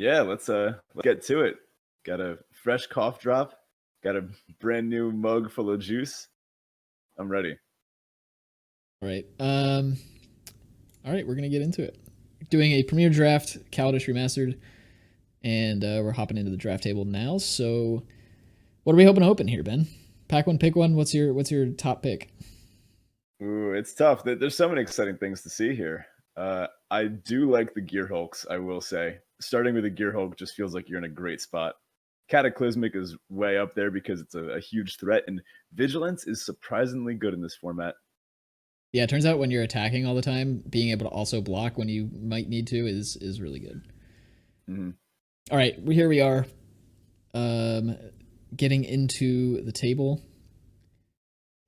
Yeah, let's get to it. Got a fresh cough drop. Got a brand new mug full of juice. I'm ready. All right. All right, we're gonna get into it. Doing a premiere draft, Kaladesh Remastered, and we're hopping into the draft table now. So, what are we hoping to open here, Ben? Pack one, pick one. What's your top pick? Ooh, it's tough. There's so many exciting things to see here. I do like the Gear Hulks, I will say. Starting with the Gear Hulk just feels like you're in a great spot. Cataclysmic is way up there because it's a huge threat, and Vigilance is surprisingly good in this format. Yeah, it turns out when you're attacking all the time, being able to also block when you might need to is really good. Mm-hmm. All right, here we are, getting into the table,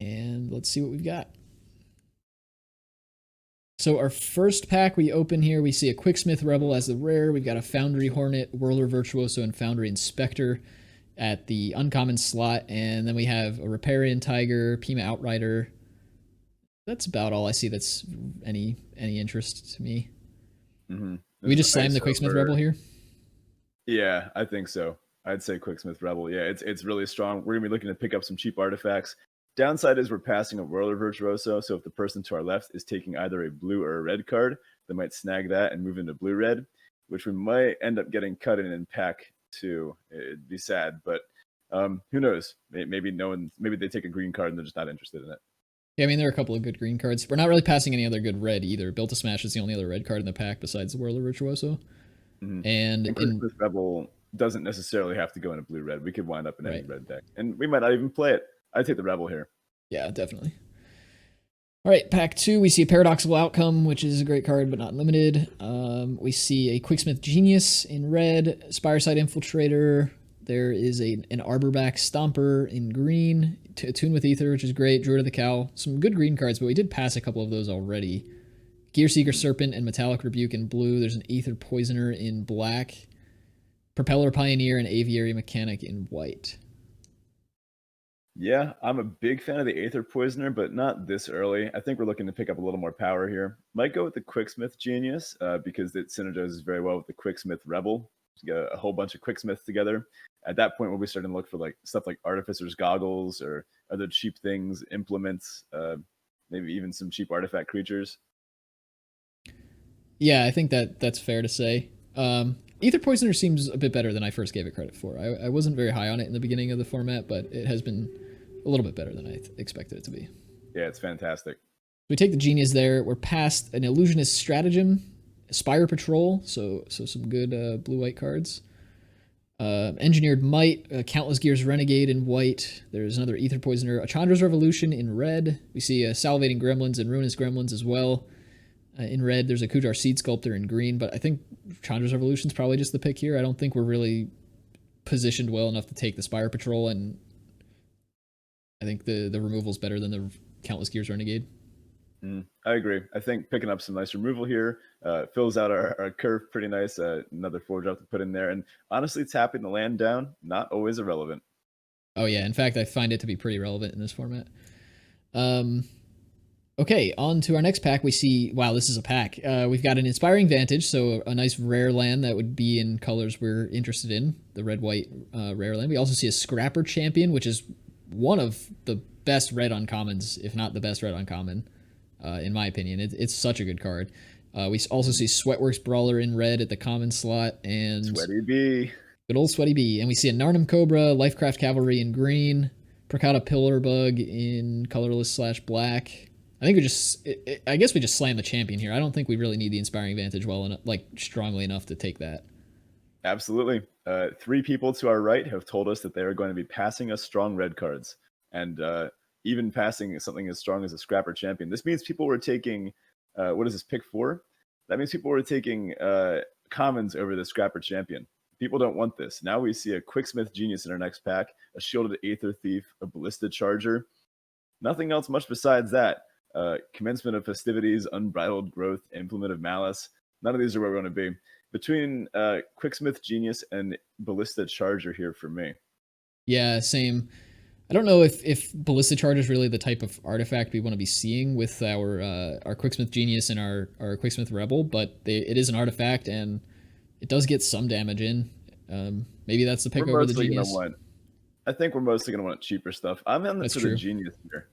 and let's see what we've got. So our first pack we open here, we see a Quicksmith Rebel as the rare. We've got a Foundry Hornet, Whirler Virtuoso, and Foundry Inspector at the uncommon slot, and then we have a Riparian Tiger, Pima Outrider. That's about all I see that's any interest to me. Mm-hmm. We just slammed the Quicksmith Rebel here? Yeah, I think so. I'd say Quicksmith Rebel. Yeah, it's really strong. We're gonna be looking to pick up some cheap artifacts. Downside is we're passing a Whirler Virtuoso, so if the person to our left is taking either a blue or a red card, they might snag that and move into blue-red, which we might end up getting cut in pack two. It'd be sad, but who knows? Maybe maybe they take a green card and they're just not interested in it. Yeah, I mean, there are a couple of good green cards. We're not really passing any other good red either. Built to Smash is the only other red card in the pack besides the Whirler Virtuoso. Mm-hmm. And Quicksmith Rebel doesn't necessarily have to go in a blue-red. We could wind up in any red deck, and we might not even play it. I'd take the Rebel here. Yeah, definitely. All right, pack two, we see a Paradoxical Outcome, which is a great card, but not limited. We see a Quicksmith Genius in red, Spireside Infiltrator. There is an Arborback Stomper in green, Attune with Ether, which is great, Druid of the Cow. Some good green cards, but we did pass a couple of those already. Gearseeker Serpent and Metallic Rebuke in blue. There's an Aether Poisoner in black. Propeller Pioneer and Aviary Mechanic in white. Yeah, I'm a big fan of the Aether Poisoner, but not this early. I think we're looking to pick up a little more power here. Might go with the Quicksmith Genius because it synergizes very well with the Quicksmith Rebel. You get a whole bunch of Quicksmiths together. At that point, we'll be starting to look for like stuff like Artificer's Goggles or other cheap things, implements, maybe even some cheap artifact creatures. Yeah, I think that's fair to say. Aether Poisoner seems a bit better than I first gave it credit for. I wasn't very high on it in the beginning of the format, but it has been a little bit better than I expected it to be. Yeah, it's fantastic. We take the Genius there. We're past an Illusionist Stratagem, Spire Patrol, so some good blue-white cards. Engineered Might, Countless Gears Renegade in white. There's another Aether Poisoner, a Chandra's Revolution in red. We see Salivating Gremlins and Ruinous Gremlins as well. In red, there's a Kujar Seed Sculptor in green, but I think Chandra's Revolution is probably just the pick here. I don't think we're really positioned well enough to take the Spire Patrol, and I think the removal is better than the Countless Gears Renegade. I agree. I think picking up some nice removal here fills out our curve pretty nice. Another 4-drop to put in there. And honestly, tapping the land down, not always irrelevant. Oh, yeah. In fact, I find it to be pretty relevant in this format. Okay, on to our next pack. We see, wow, this is a pack. We've got an Inspiring Vantage, so a nice rare land that would be in colors we're interested in, the red-white rare land. We also see a Scrapper Champion, which is one of the best red uncommons, if not the best red uncommon, in my opinion. It's such a good card. We also see Sweatworks Brawler in red at the common slot, and Sweaty Bee. Good old Sweaty Bee. And we see a Narnum Cobra, Lifecraft Cavalry in green, Prakata Pillarbug in colorless/black. I think I guess we just slam the champion here. I don't think we really need the Inspiring Vantage strongly enough to take that. Absolutely. 3 people to our right have told us that they are going to be passing us strong red cards, and even passing something as strong as a Scrapper Champion. This means people were taking, what is this, pick 4? That means people were taking commons over the Scrapper Champion. People don't want this. Now we see a Quicksmith Genius in our next pack, a Shielded Aether Thief, a Ballista Charger. Nothing else much besides that. Commencement of Festivities, Unbridled Growth, Implement of Malice. None of these are where we want to be. Between Quicksmith Genius and Ballista Charger here for me. Yeah, same. I don't know if Ballista Charger is really the type of artifact we want to be seeing with our Quicksmith Genius and our Quicksmith Rebel, but it is an artifact, and It does get some damage in. Maybe that's the pick We're over the mostly gonna genius. want. I think we're mostly gonna want cheaper stuff. I'm in That's for the true. genius here.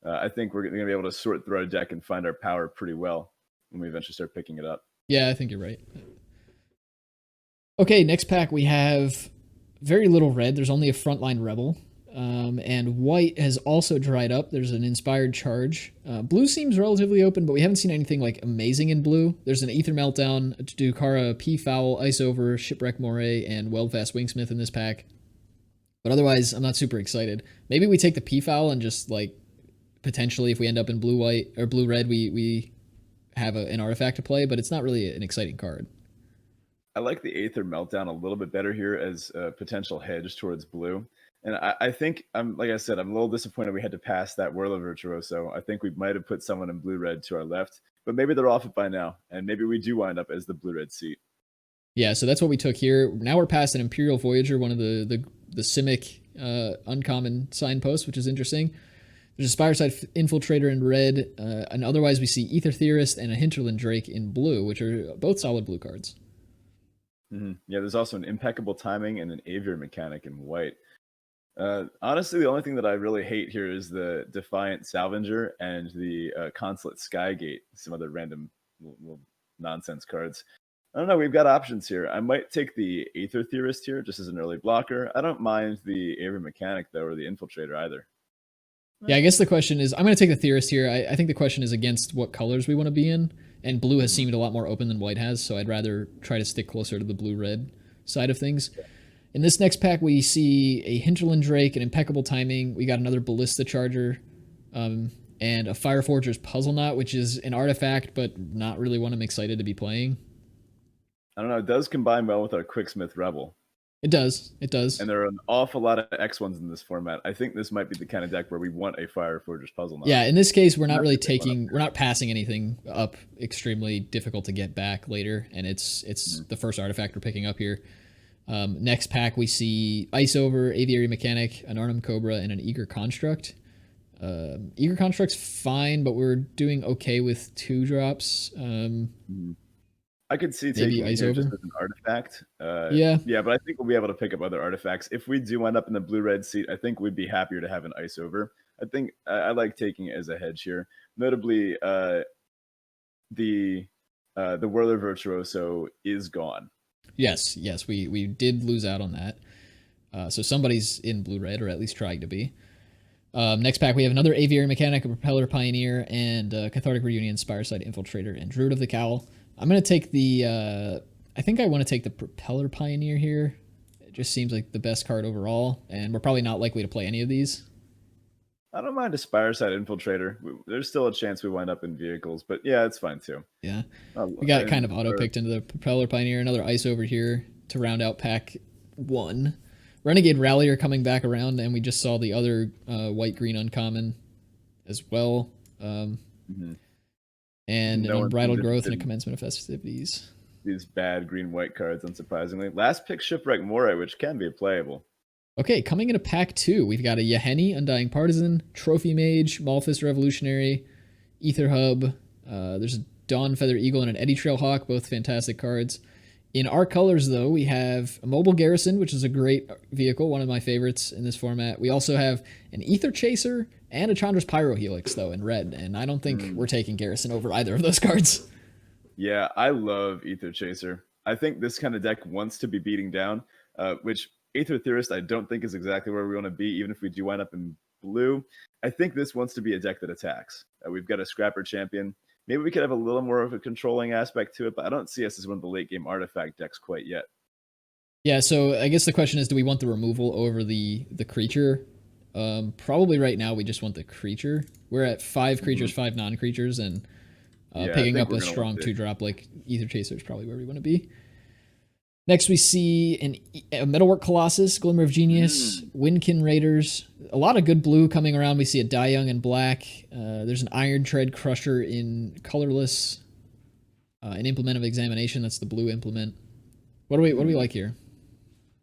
I think we're gonna be able to sort through our deck and find our power pretty well when we eventually start picking it up. Yeah, I think you're right. Okay, next pack we have very little red. There's only a frontline rebel. And white has also dried up. There's an inspired charge. Blue seems relatively open, but we haven't seen anything like amazing in blue. There's an Ether Meltdown, Dukara, P Foul, Ice Over, Shipwreck Moray, and Weldfast Wingsmith in this pack. But otherwise, I'm not super excited. Maybe we take the P Foul and just like potentially, if we end up in blue white or blue red, we have an artifact to play. But it's not really an exciting card. I like the Aether Meltdown a little bit better here as a potential hedge towards blue. And I think I'm like I said, I'm a little disappointed we had to pass that Whirler Virtuoso. I think we might have put someone in blue red to our left, but maybe they're off it by now, and maybe we do wind up as the blue red seat. Yeah, so that's what we took here. Now we're past an Imperial Voyager, one of the Simic uncommon signposts, which is interesting. There's a Spireside Infiltrator in red, and otherwise we see Ether Theorist and a Hinterland Drake in blue, which are both solid blue cards. Mm-hmm. Yeah, there's also an Impeccable Timing and an Aviary Mechanic in white. Honestly, the only thing that I really hate here is the Defiant Salvenger and the Consulate Skygate, some other random little nonsense cards. I don't know. We've got options here. I might take the Aether Theorist here just as an early blocker. I don't mind the Aviary Mechanic, though, or the Infiltrator either. Yeah, I guess the question is, I'm going to take the Theorist here. I think the question is against what colors we want to be in, and blue has seemed a lot more open than white has, so I'd rather try to stick closer to the blue-red side of things. In this next pack, we see a Hinterland Drake, an Impeccable Timing. We got another Ballista Charger, and a Fireforger's Puzzle Knot, which is an artifact, but not really one I'm excited to be playing. I don't know. It does combine well with our Quicksmith Rebel. It does. It does. And there are an awful lot of X1s in this format. I think this might be the kind of deck where we want a Fireforger's Puzzle Knot. Yeah, in this case, we're not really we're not passing anything up extremely difficult to get back later, and it's the first artifact we're picking up here. Next pack, we see Ice Over, Aviary Mechanic, an Arnhem Cobra, and an Eager Construct. Eager Construct's fine, but we're doing okay with 2-drops. I could see taking it here just as an artifact. Yeah, but I think we'll be able to pick up other artifacts. If we do end up in the blue-red seat, I think we'd be happier to have an Ice Over. I think I like taking it as a hedge here. Notably, the Whirler Virtuoso is gone. Yes, we did lose out on that. So somebody's in blue-red, or at least trying to be. Next pack, we have another Aviary Mechanic, a Propeller Pioneer, and Cathartic Reunion, Spireside Infiltrator, and Druid of the Cowl. I'm going to take the... I think I want to take the Propeller Pioneer here. It just seems like the best card overall, and we're probably not likely to play any of these. I don't mind a Spireside Infiltrator. There's still a chance we wind up in vehicles, but yeah, it's fine too. Yeah. We got kind of auto-picked into the Propeller Pioneer. Another Ice Over here to round out pack 1. Renegade Rallier coming back around, and we just saw the other white-green uncommon as well. And an Unbridled Growth and a Commencement of Festivities. These bad green-white cards, unsurprisingly. Last pick, Shipwreck Moray, which can be playable. Okay, coming into pack 2, we've got a Yahenni, Undying Partisan, Trophy Mage, Malthus Revolutionary, Ether Hub. There's a Dawn Feather Eagle and an Eddy Trail Hawk, both fantastic cards. In our colors, though, we have a Mobile Garrison, which is a great vehicle, one of my favorites in this format. We also have an Ether Chaser and a Chandra's Pyro Helix, though, in red, and I don't think we're taking Garrison over either of those cards. Yeah, I love Ether Chaser. I think this kind of deck wants to be beating down, which Aether Theorist I don't think is exactly where we want to be, even if we do wind up in blue. I think this wants to be a deck that attacks. We've got a Scrapper Champion. Maybe we could have a little more of a controlling aspect to it, but I don't see us as one of the late-game artifact decks quite yet. Yeah, so I guess the question is, do we want the removal over the creature? Probably right now we just want the creature. We're at 5 creatures, 5 non-creatures, and picking up a strong 2-drop like Ether Chaser is probably where we want to be. Next, we see a Metalwork Colossus, Glimmer of Genius, Windkin Raiders. A lot of good blue coming around. We see a Die Young in black. There's an Iron Tread Crusher in colorless. An Implement of Examination. That's the blue implement. What do we like here?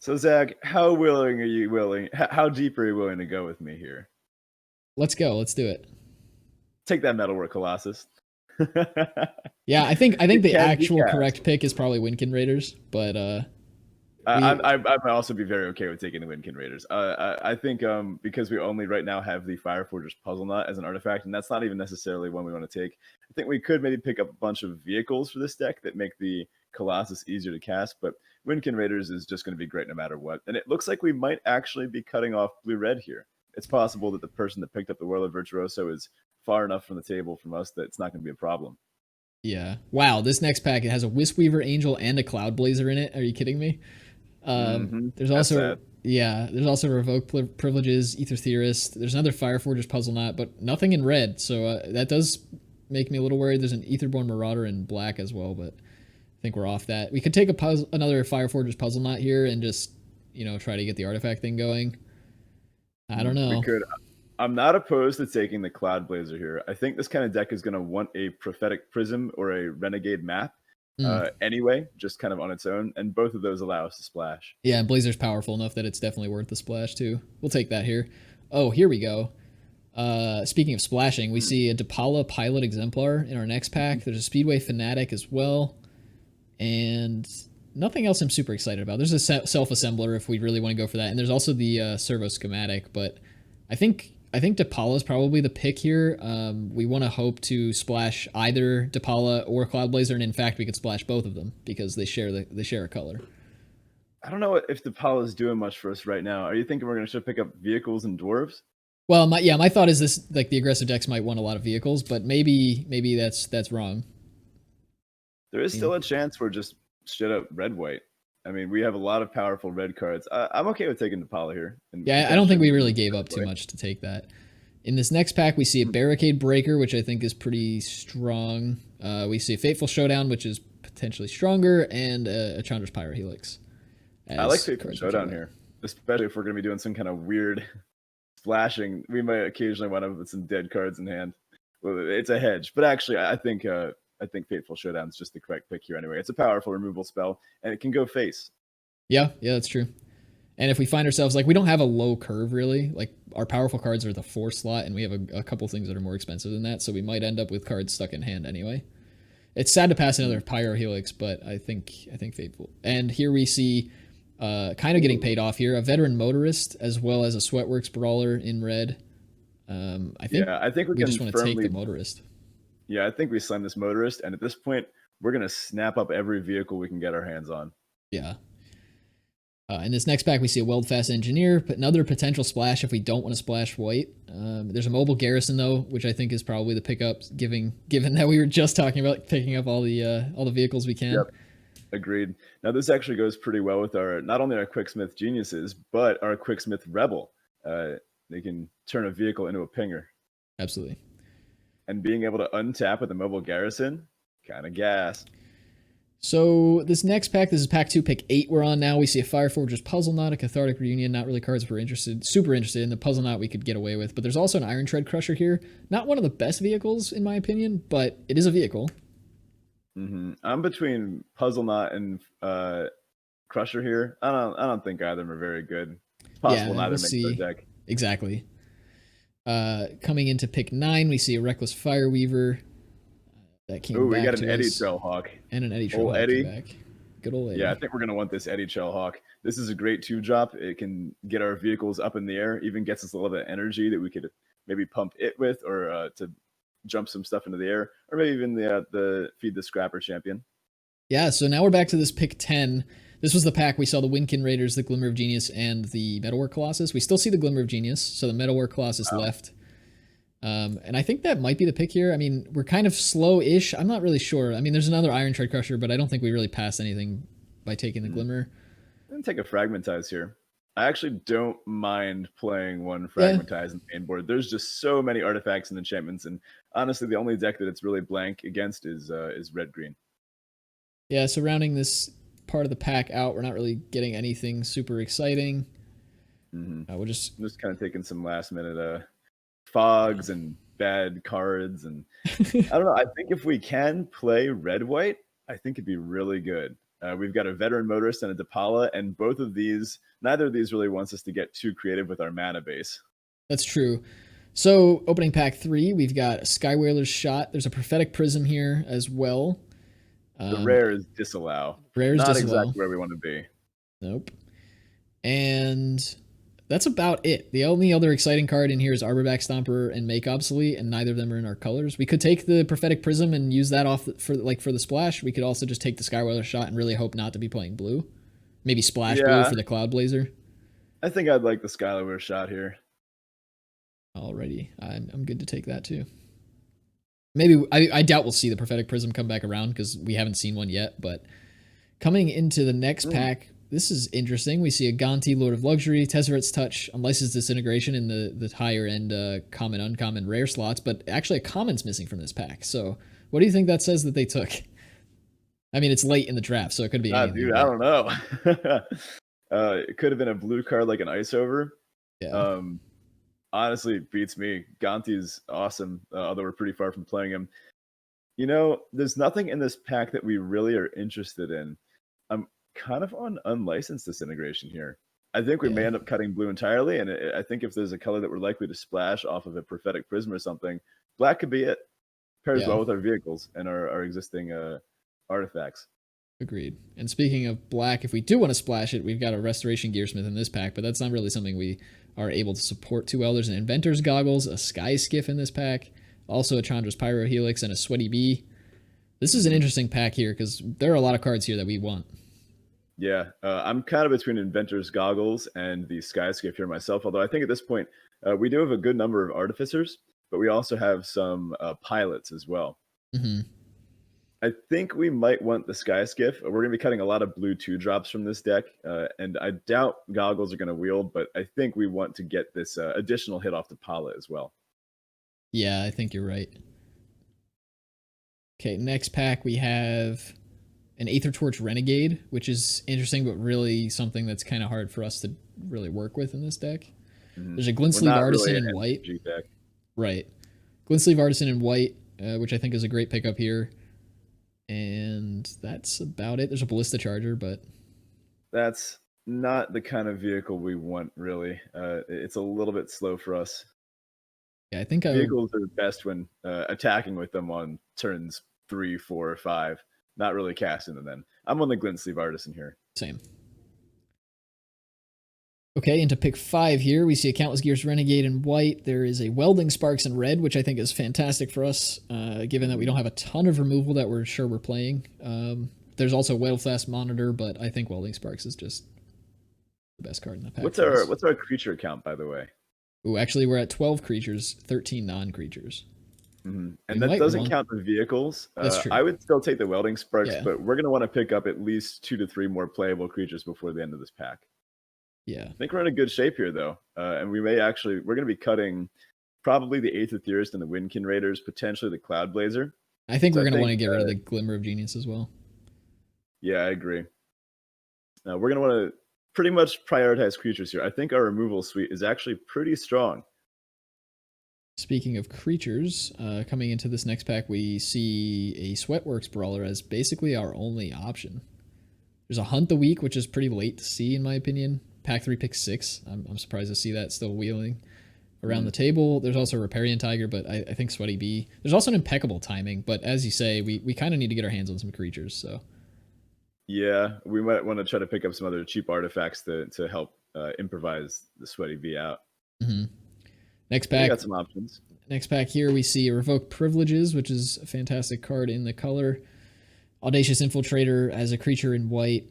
So, Zach, how deep are you willing to go with me here? Let's go. Let's do it. Take that Metalwork Colossus. Yeah, I think It the can be actual cast. correct pick is probably Winkin Raiders, but I, we I might also be very okay with taking the Windkin Raiders. I think because we only right now have the Fire Fortress Puzzle Knot as an artifact, and that's not even necessarily one we want to take. I think we could maybe pick up a bunch of vehicles for this deck that make the Colossus easier to cast, but Windkin Raiders is just going to be great no matter what. And it looks like we might actually be cutting off blue-red here. It's possible that the person that picked up the Warlord Virtuoso is far enough from the table from us that it's not going to be a problem. yeah. Wow, this next pack it has a Wisp-Weaver Angel and a Cloud Blazer in it. Are you kidding me? There's That's also sad. yeah, there's also Revoke Privileges, Ether Theorist. There's another Fire Fortress Puzzle Knot, but nothing in red. So that does make me a little worried. There's an Etherborn Marauder in black as well, but I think we're off that. We could take another Fire Fortress Puzzle Knot here and just try to get the artifact thing going. I don't We know. could. I'm not opposed to taking the Cloud Blazer here. I think this kind of deck is going to want a Prophetic Prism or a Renegade map Mm. anyway, just kind of on its own. And both of those allow us to splash. Yeah, and Blazer's powerful enough that it's definitely worth the splash too. We'll take that here. Oh, here we go. Speaking of splashing, we see a Depala Pilot Exemplar in our next pack. There's a Speedway Fanatic as well. And nothing else I'm super excited about. There's a self-assembler if we really want to go for that. And there's also the servo schematic, but I think Depala is probably the pick here. We want to hope to splash either Depala or Cloud Blazer, and in fact, we could splash both of them because they share a color. I don't know if Depala is doing much for us right now. Are you thinking we're going to pick up vehicles and dwarves? Well, my thought is this: like the aggressive decks might want a lot of vehicles, but maybe that's wrong. There is I still mean, a chance we're just straight up red-white. I mean, we have a lot of powerful red cards. I'm okay with taking Depala here. And yeah, I don't potentially think we moving really into gave up too red-white. much to take that. In this next pack, we see a Barricade Breaker, which I think is pretty strong. We see a Fateful Showdown, which is potentially stronger, and a Chandra's Pyrohelix. I like As Fateful cards we care Showdown about. here, especially if we're going to be doing some kind of weird splashing. We might occasionally want to put some dead cards in hand. Well, it's a hedge, but actually, I think Fateful Showdown is just the correct pick here anyway. It's a powerful removal spell, and it can go face. Yeah, that's true. And if we find ourselves like we don't have a low curve really, like our powerful cards are the 4 slot, and we have a couple things that are more expensive than that, so we might end up with cards stuck in hand anyway. It's sad to pass another Pyro Helix, but I think Fateful. And here we see, kind of getting paid off here, a Veteran Motorist as well as a Sweatworks Brawler in red. I think Yeah, I think we we can just want to take the firmly. Motorist. Yeah, I think we slam this motorist, and at this point, we're gonna snap up every vehicle we can get our hands on. Yeah. In this next pack, we see a Weldfast Engineer, but another potential splash if we don't want to splash white. There's a Mobile Garrison though, which I think is probably the pickup, given that we were just talking about picking up all the vehicles we can. Yep, agreed. Now this actually goes pretty well with our not only our Quicksmith geniuses, but our Quicksmith Rebel. They can turn a vehicle into a pinger, Absolutely. and being able to untap with a Mobile Garrison, kind of gas. So this next pack, this is pack 2, pick 8 we're on now. We see a Fire Fortress Puzzle Knot, a Cathartic Reunion, not really cards we're super interested in. The Puzzle Knot we could get away with, but there's also an Iron Tread Crusher here. Not one of the best vehicles in my opinion, but it is a vehicle. I'm between Puzzle Knot and Crusher here. I don't think either of them are very good. It's possible Yeah, neither we'll makes our see. deck. Exactly. Coming into pick 9, we see a Reckless Fireweaver that Oh, came we back got an to Eddie us, Trailhawk. and an Eddie Old Trailhawk came Eddie. back. Good old Eddie. Yeah, I think we're gonna want this Eddie Trailhawk. This is a great 2-drop. It can get our vehicles up in the air, even gets us a little bit of energy that we could maybe pump it with, or to jump some stuff into the air, or maybe even the feed the scrapper champion. Yeah, so now we're back to this pick 10. This was the pack we saw the Windkin Raiders, the Glimmer of Genius, and the Metalwork Colossus. We still see the Glimmer of Genius, so the Metalwork Colossus left. And I think that might be the pick here. I mean, we're kind of slow-ish. I'm not really sure. I mean, there's another Iron Tread Crusher, but I don't think we really passed anything by taking the Glimmer. I'm gonna take a Fragmentize here. I actually don't mind playing one Yeah. Fragmentize in the main board. There's just so many artifacts and enchantments, and honestly, the only deck that it's really blank against is red-green. Yeah, so rounding this part of the pack out, we're not really getting anything super exciting. We'll just... I'm just kind of taking some last-minute fogs and bad cards, and I don't know. I think if we can play red-white, I think it'd be really good. We've got a Veteran Motorist and a Depala, and neither of these really wants us to get too creative with our mana base. That's true. So opening pack 3, we've got Skywhaler's Shot. There's a Prophetic Prism here as well. The rare is Disallow. Rare's Not Disallow. exactly where we want to be. Nope. And that's about it. The only other exciting card in here is Arborback Stomper and Make Obsolete, and neither of them are in our colors. We could take the Prophetic Prism and use that off for the splash. We could also just take the Skywhaler Shot and really hope not to be playing blue. Maybe splash blue for the Cloud Blazer. I think I'd like the Skywhaler Shot here. Alrighty, I'm good to take that too. Maybe I doubt we'll see the Prophetic Prism come back around because we haven't seen one yet. But coming into the next pack, this is interesting. We see a Gonti, Lord of Luxury, Tezzeret's Touch, Unlicensed Disintegration in the higher end common, uncommon, rare slots, but actually a common's missing from this pack. So what do you think that says that they took? I mean, it's late in the draft, so it could be anything. Dude, I don't know. It could have been a blue card like an Ice Over. Yeah. Honestly, it beats me. Gonti's awesome, although we're pretty far from playing him. You know, there's nothing in this pack that we really are interested in. I'm kind of on unlicensed disintegration here. I think we may end up cutting blue entirely, and I think if there's a color that we're likely to splash off of a Prophetic Prism or something, black could be it. Pairs well with our vehicles and our existing artifacts. Agreed. And speaking of black, if we do want to splash it, we've got a Restoration Gearsmith in this pack, but that's not really something we are able to support too well. There's an Inventor's Goggles, a Sky Skiff in this pack, also a Chandra's Pyro Helix, and a Sweaty Bee. This is an interesting pack here because there are a lot of cards here that we want. Yeah, I'm kind of between Inventor's Goggles and the Sky Skiff here myself, although I think at this point we do have a good number of Artificers, but we also have some Pilots as well. Mm-hmm. I think we might want the Sky Skiff. We're going to be cutting a lot of blue 2-drops from this deck, and I doubt Goggles are going to wield, but I think we want to get this additional hit off the Pilot as well. Yeah, I think you're right. Okay, next pack we have an Aether Torch Renegade, which is interesting, but really something that's kind of hard for us to really work with in this deck. Mm-hmm. There's a Glintsleeve Artisan in white. Deck. Right. Glintsleeve Artisan in white, which I think is a great pickup here. And that's about it. There's a Ballista Charger, but that's not the kind of vehicle we want, really. It's a little bit slow for us. Yeah, I think vehicles are best when attacking with them on turns 3, 4, or 5. Not really casting them then. I'm on the Glintsleeve Artisan here. Same. Okay, into pick 5 here, we see a Countless Gears Renegade in white. There is a Welding Sparks in red, which I think is fantastic for us, given that we don't have a ton of removal that we're sure we're playing. There's also Weldfast Monitor, but I think Welding Sparks is just the best card in the pack. What's our creature count, by the way? Ooh, actually, we're at 12 creatures, 13 non-creatures. Mm-hmm. And that doesn't count the vehicles. That's true. I would still take the Welding Sparks, but we're going to want to pick up at least 2 to 3 more playable creatures before the end of this pack. Yeah. I think we're in a good shape here, though. And we're going to be cutting probably the Eighth Theorist and the Windkin Raiders, potentially the Cloud Blazer. I think we're going to want to get rid of the Glimmer of Genius as well. Yeah, I agree. We're going to want to pretty much prioritize creatures here. I think our removal suite is actually pretty strong. Speaking of creatures, coming into this next pack, we see a Sweatworks Brawler as basically our only option. There's a Hunt the Weak, which is pretty late to see, in my opinion. Pack 3, pick 6. I'm surprised to see that still wheeling around the table. There's also a Riparian Tiger, but I think Sweaty Bee. There's also an Impeccable Timing, but as you say, we kind of need to get our hands on some creatures. So yeah, we might want to try to pick up some other cheap artifacts to help improvise the Sweaty Bee out. Mm-hmm. Next pack. We got some options. Next pack here, we see a Revoke Privileges, which is a fantastic card in the color. Audacious Infiltrator as a creature in white.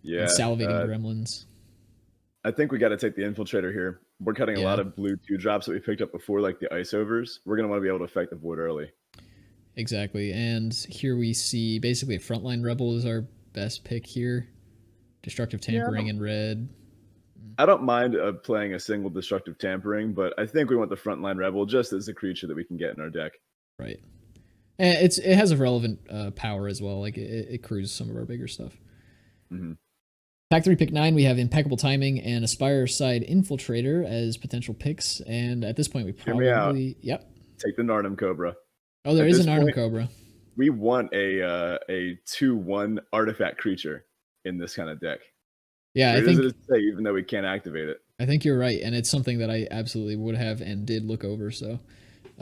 Yeah, Salivating Gremlins. I think we got to take the Infiltrator here. We're cutting a lot of blue 2-drops that we picked up before, like the Ice Overs. We're going to want to be able to affect the board early. Exactly. And here we see basically a Frontline Rebel is our best pick here. Destructive Tampering in red. I don't mind playing a single Destructive Tampering, but I think we want the Frontline Rebel just as a creature that we can get in our deck. Right. And it has a relevant power as well. Like it cruises some of our bigger stuff. Mm-hmm. Pack 3, pick 9, we have Impeccable Timing and Aspire Side Infiltrator as potential picks. And at this point, we probably... Hear me out. Yep. Take the Narnum Cobra. Oh, there is a Narnum Cobra. We want a 2/1 artifact creature in this kind of deck. Yeah, I think... Does it say, even though we can't activate it? I think you're right, and it's something that I absolutely would have and did look over. So,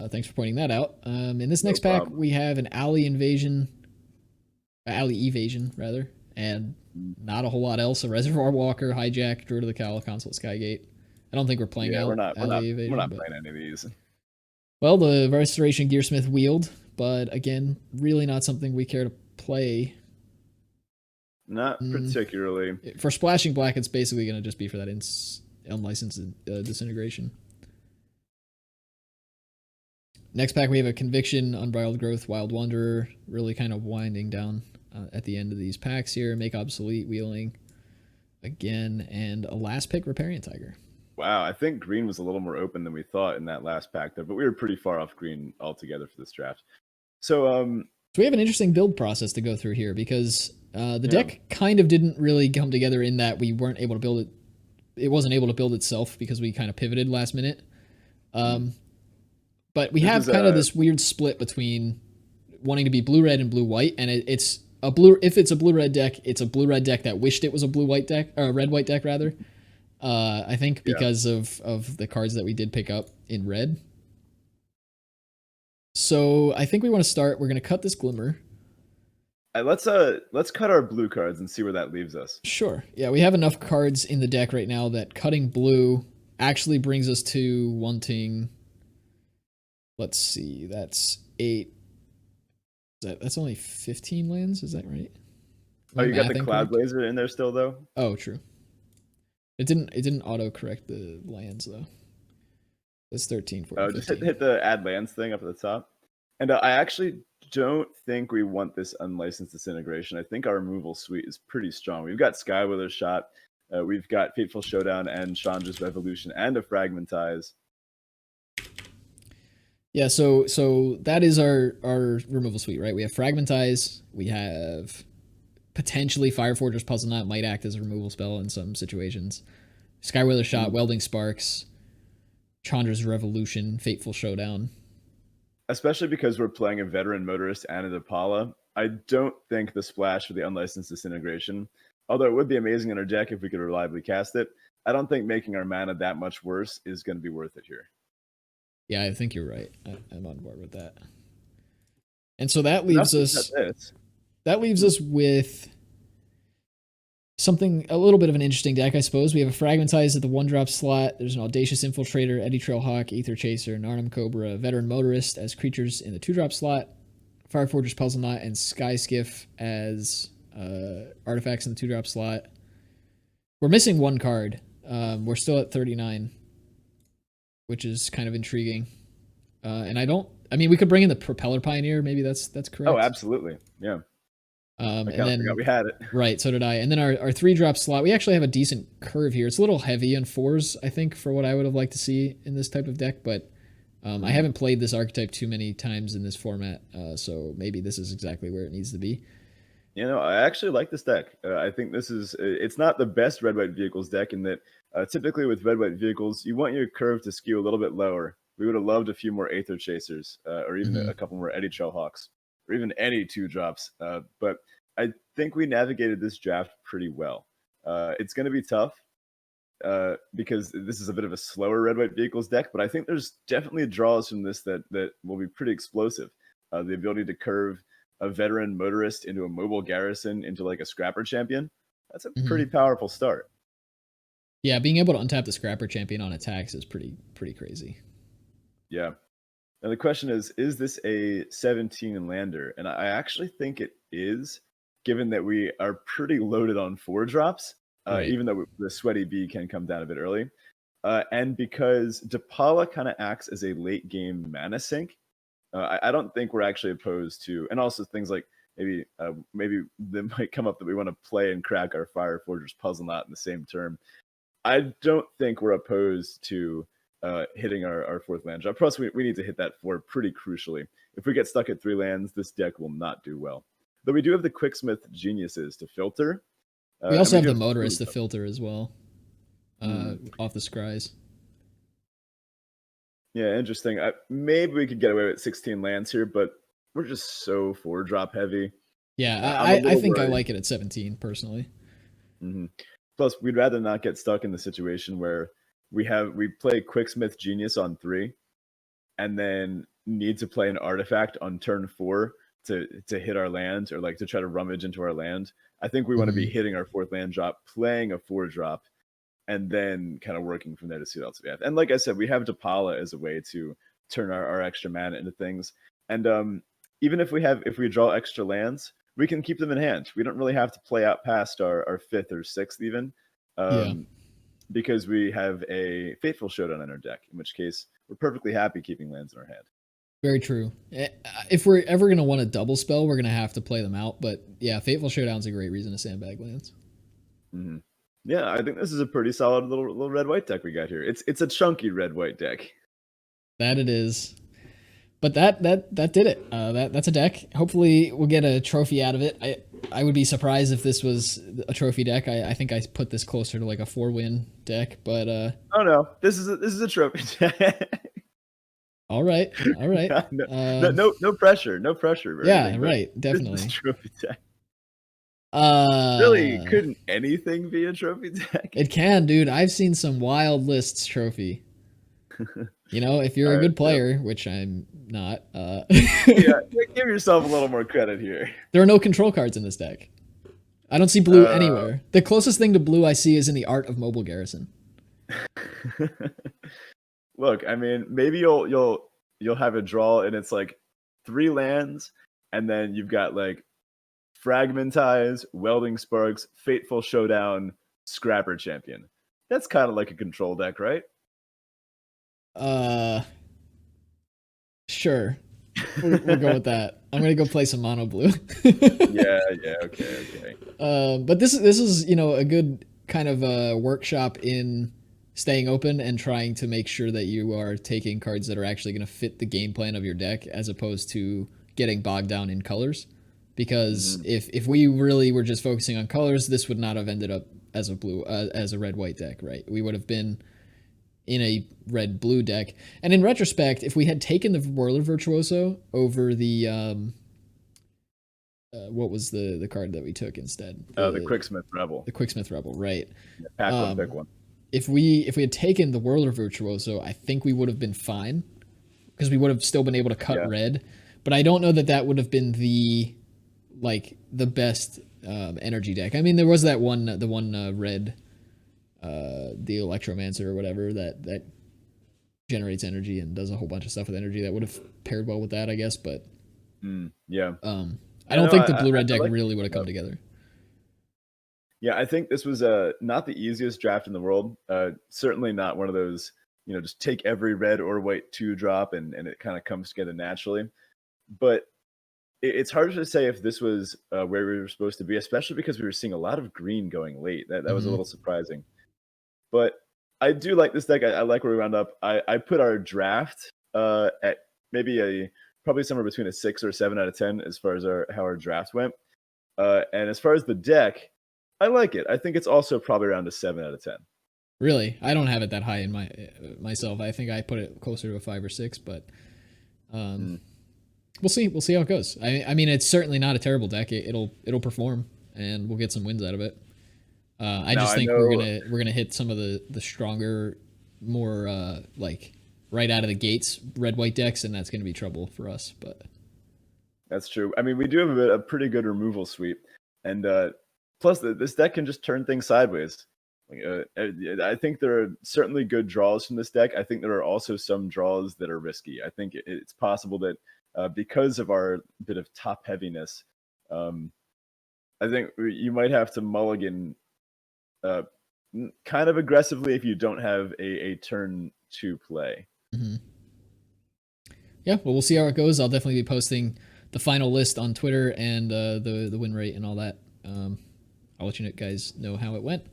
thanks for pointing that out. In this No next pack, problem. we have an alley evasion rather, and not a whole lot else. A reservoir walker, hijack, Druid of the Cowl, consult Skygate. I don't think we're playing Yeah, we're out not we're not alley we're evasion, not but playing any of these. well, the restoration gearsmith wield, but again, really not something we care to play. Not particularly. For splashing black, it's basically going to just be for that unlicensed disintegration. Next pack, we have a Conviction, Unbridled Growth, Wild Wanderer, really kind of winding down at the end of these packs here. Make Obsolete, Wheeling again, and a last pick, Riparian Tiger. Wow, I think green was a little more open than we thought in that last pack there, but we were pretty far off green altogether for this draft. So we have an interesting build process to go through here because the deck kind of didn't really come together in that we weren't able to build it. It wasn't able to build itself because we kind of pivoted last minute. But we have kind of this weird split between wanting to be blue-red and blue-white, and it's a blue. If it's a blue-red deck, it's a blue-red deck that wished it was a blue-white deck, or a red-white deck rather. I think because of the cards that we did pick up in red. So I think we want to start. We're going to cut this Glimmer. Let's cut our blue cards and see where that leaves us. Sure. Yeah, we have enough cards in the deck right now that cutting blue actually brings us to wanting. Let's see. That's 8. That's only 15 lands. Is that right? Oh, you got the Cloud Blazer in there still though? Oh, true. It didn't auto correct the lands though. It's 13, 14, Oh, just hit the add lands thing up at the top. And I actually don't think we want this unlicensed disintegration. I think our removal suite is pretty strong. We've got Skywither Shot, we've got Fateful Showdown and Chandra's Revolution and a Fragmentize. Yeah, so that is our removal suite, right? We have Fragmentize, we have potentially Fireforger's Puzzle Knot might act as a removal spell in some situations. Skywither Shot, Welding Sparks, Chandra's Revolution, Fateful Showdown. Especially because we're playing a Veteran Motorist and a Depala, I don't think the splash for the unlicensed disintegration, although it would be amazing in our deck if we could reliably cast it, I don't think making our mana that much worse is going to be worth it here. Yeah, I think you're right. I'm on board with that. And so that leaves us. That leaves us with something a little bit of an interesting deck, I suppose. We have a Fragmentize at the 1-drop slot. There's an Audacious Infiltrator, Eddy Trailhawk, Aether Chaser, Narnum Cobra, Veteran Motorist as creatures in the 2-drop slot, Fireforger's Puzzle Knot, and Sky Skiff as artifacts in the 2-drop slot. We're missing one card. We're still at 39, which is kind of intriguing. And we could bring in the Propeller Pioneer. Maybe that's correct. Oh, absolutely. Yeah. And then we had it. Right, so did I. And then our 3-drop slot, we actually have a decent curve here. It's a little heavy on 4s, I think, for what I would have liked to see in this type of deck, but I haven't played this archetype too many times in this format, so maybe this is exactly where it needs to be. I actually like this deck. I think it's not the best red-white vehicles deck in that typically with red-white vehicles, you want your curve to skew a little bit lower. We would have loved a few more Aether Chasers, or even a couple more Eddy Trailhawks, or even any 2-drops. But I think we navigated this draft pretty well. It's going to be tough because this is a bit of a slower red-white vehicles deck, but I think there's definitely draws from this that will be pretty explosive. The ability to curve a Veteran Motorist into a Mobile Garrison into like a Scrapper Champion. That's a pretty powerful start. Yeah, being able to untap the Scrapper Champion on attacks is pretty crazy. Yeah. And the question is this a 17 lander? And I actually think it is, given that we are pretty loaded on 4-drops, right. Even though the Sweaty Bee can come down a bit early. And because Depala kind of acts as a late game mana sink, I don't think we're actually opposed to, and also things like maybe they might come up that we want to play and crack our Fireforger's Puzzle Knot in the same term. I don't think we're opposed to hitting our 4th land drop. Plus, we need to hit that 4 pretty crucially. If we get stuck at 3 lands, this deck will not do well. Though we do have the Quicksmith Geniuses to filter. We also have the Motorist to filter as well, off the scries. Yeah, interesting. Maybe we could get away with 16 lands here, but we're just so 4-drop heavy. Yeah, I think I like it at 17 personally. Plus, we'd rather not get stuck in the situation where we play Quicksmith Genius on 3, and then need to play an artifact on turn 4 to hit our land, or like to try to rummage into our land. I think we want to be hitting our 4th land drop, playing a 4-drop, and then kind of working from there to see what else we have. And like I said, we have Depala as a way to turn our extra mana into things. And even if we draw extra lands, we can keep them in hand. We don't really have to play out past our 5th or 6th even. Because we have a Fateful Showdown in our deck, in which case we're perfectly happy keeping lands in our hand. Very true. If we're ever going to want a double spell, we're going to have to play them out. But yeah, Fateful Showdown's a great reason to sandbag lands. Mm-hmm. Yeah, I think this is a pretty solid little red-white deck we got here. It's a chunky red-white deck. That it is. But that did it. That's a deck. Hopefully we'll get a trophy out of it. I would be surprised if this was a trophy deck. I think I put this closer to like a 4-win deck, but oh no, this is a trophy deck. All right. No pressure. Yeah, right. Definitely. This is a trophy deck. Really, couldn't anything be a trophy deck? It can, dude. I've seen some wild lists trophy. You know, if you're a good player, which I'm not, yeah, give yourself a little more credit here. There are no control cards in this deck. I don't see blue anywhere. The closest thing to blue I see is in the Art of Mobile Garrison. Look, I mean, maybe you'll have a draw and it's like 3 lands, and then you've got like Fragmentize, Welding Sparks, Fateful Showdown, Scrapper Champion. That's kind of like a control deck, right? Sure. We'll go with that. I'm gonna go play some mono blue. yeah, okay. But this is a good kind of workshop in staying open and trying to make sure that you are taking cards that are actually going to fit the game plan of your deck, as opposed to getting bogged down in colors. Because if we really were just focusing on colors, this would not have ended up as a red-white deck, right? We would have been in a red-blue deck. And in retrospect, if we had taken the Whirler Virtuoso over the what was the card that we took instead? The Quicksmith Rebel. The Quicksmith Rebel, right? Yeah, pack one, pick one. If we had taken the Whirler Virtuoso, I think we would have been fine, because we would have still been able to cut red. But I don't know that would have been the best energy deck. I mean, there was the one red, the Electromancer or whatever that generates energy and does a whole bunch of stuff with energy that would have paired well with that, I guess. But I don't think the blue-red deck really would have come together. Yeah, I think this was not the easiest draft in the world. Certainly not one of those, just take every red or white 2-drop and it kind of comes together naturally. But it's hard to say if this was where we were supposed to be, especially because we were seeing a lot of green going late. That was a little surprising. But I do like this deck. I like where we wound up. I put our draft at maybe probably somewhere between a 6 or 7 out of 10 as far as how our draft went. And as far as the deck, I like it. I think it's also probably around a 7 out of 10. Really? I don't have it that high in myself. I think I put it closer to a 5 or 6, but we'll see. We'll see how it goes. I mean, it's certainly not a terrible deck. It'll perform, and we'll get some wins out of it. I just think we're gonna hit some of the stronger, more like right out of the gates red-white decks, and that's gonna be trouble for us. But that's true. I mean, we do have a pretty good removal sweep, and plus this deck can just turn things sideways. I think there are certainly good draws from this deck. I think there are also some draws that are risky. I think it's possible that because of our bit of top heaviness, I think you might have to mulligan kind of aggressively if you don't have a turn to play. Yeah, well, we'll see how it goes. I'll definitely be posting the final list on Twitter and the win rate and all that. I'll let you guys know how it went.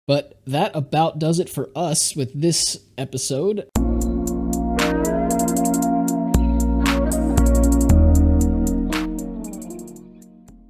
But that about does it for us with this episode.